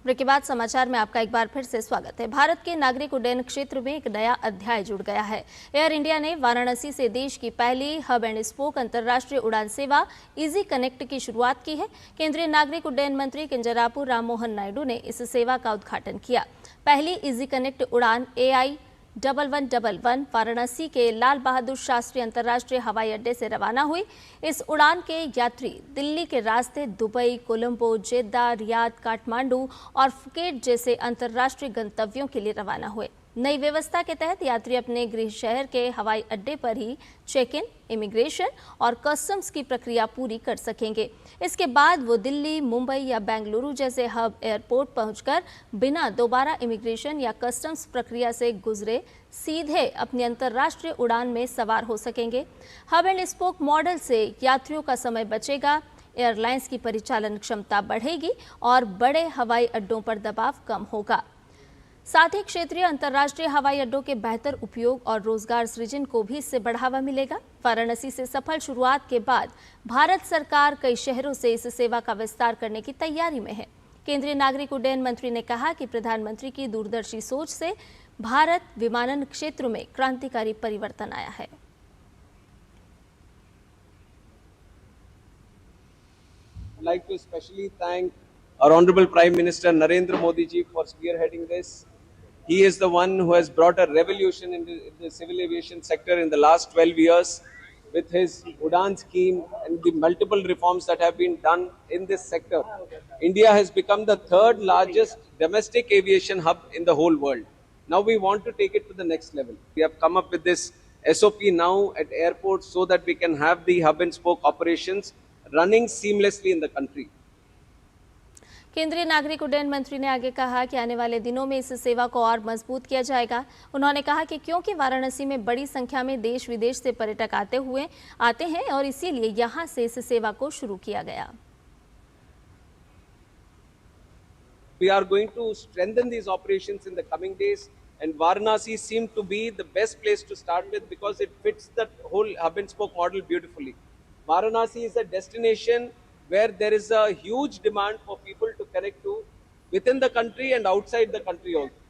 Break के बाद समाचार में आपका एक बार फिर से स्वागत है। भारत के नागरिक उड्डयन क्षेत्र में एक नया अध्याय जुड़ गया है। एयर इंडिया ने वाराणसी से देश की पहली हब एंड स्पोक अंतर्राष्ट्रीय उड़ान सेवा इजी कनेक्ट की शुरुआत की है। केंद्रीय नागरिक उड्डयन मंत्री किंजरापु राममोहन नायडू ने इस सेवा का उद्घाटन किया। पहली इजी कनेक्ट उड़ान AI1111 वाराणसी के लाल बहादुर शास्त्री अंतर्राष्ट्रीय हवाई अड्डे से रवाना हुई। इस उड़ान के यात्री दिल्ली के रास्ते दुबई, कोलंबो, जेद्दा, रियाद, काठमांडू और फुकेट जैसे अंतर्राष्ट्रीय गंतव्यों के लिए रवाना हुए। नई व्यवस्था के तहत यात्री अपने गृह शहर के हवाई अड्डे पर ही चेक इन, इमिग्रेशन और कस्टम्स की प्रक्रिया पूरी कर सकेंगे। इसके बाद वो दिल्ली, मुंबई या बेंगलुरु जैसे हब एयरपोर्ट पहुंचकर बिना दोबारा इमिग्रेशन या कस्टम्स प्रक्रिया से गुजरे सीधे अपनी अंतर्राष्ट्रीय उड़ान में सवार हो सकेंगे। हब एंड स्पोक मॉडल से यात्रियों का समय बचेगा, एयरलाइंस की परिचालन क्षमता बढ़ेगी और बड़े हवाई अड्डों पर दबाव कम होगा। साथ ही क्षेत्रीय अंतर्राष्ट्रीय हवाई अड्डों के बेहतर उपयोग और रोजगार सृजन को भी इससे बढ़ावा मिलेगा। वाराणसी से सफल शुरुआत के बाद भारत सरकार कई शहरों से इस सेवा का विस्तार करने की तैयारी में है। केंद्रीय नागरिक उड्डयन मंत्री ने कहा कि प्रधानमंत्री की दूरदर्शी सोच से भारत विमानन क्षेत्र में क्रांतिकारी परिवर्तन आया है। I'd like to especially thank our Honorable Prime Minister Narendra Modi ji for spearheading this. He is the one who has brought a revolution in the civil aviation sector in the last 12 years with his Udan scheme and the multiple reforms that have been done in this sector. India has become the third largest domestic aviation hub in the whole world. Now we want to take it to the next level. We have come up with this SOP now at airports so that we can have the hub and spoke operations running seamlessly in the country. केंद्रीय नागरिक उड्डयन मंत्री ने आगे कहा कि आने वाले दिनों में इस सेवा को और मजबूत किया जाएगा। उन्होंने कहा कि क्योंकि वाराणसी में बड़ी संख्या में देश विदेश से पर्यटक आते हैं और इसीलिए यहां से इस सेवा को शुरू किया गया। We are going to strengthen these operations in the coming days, and Varanasi seemed to be the best place to start with because it fits the whole hub and spoke model beautifully. Varanasi is a destination where there is a huge demand for people to connect to within the country and outside the country also.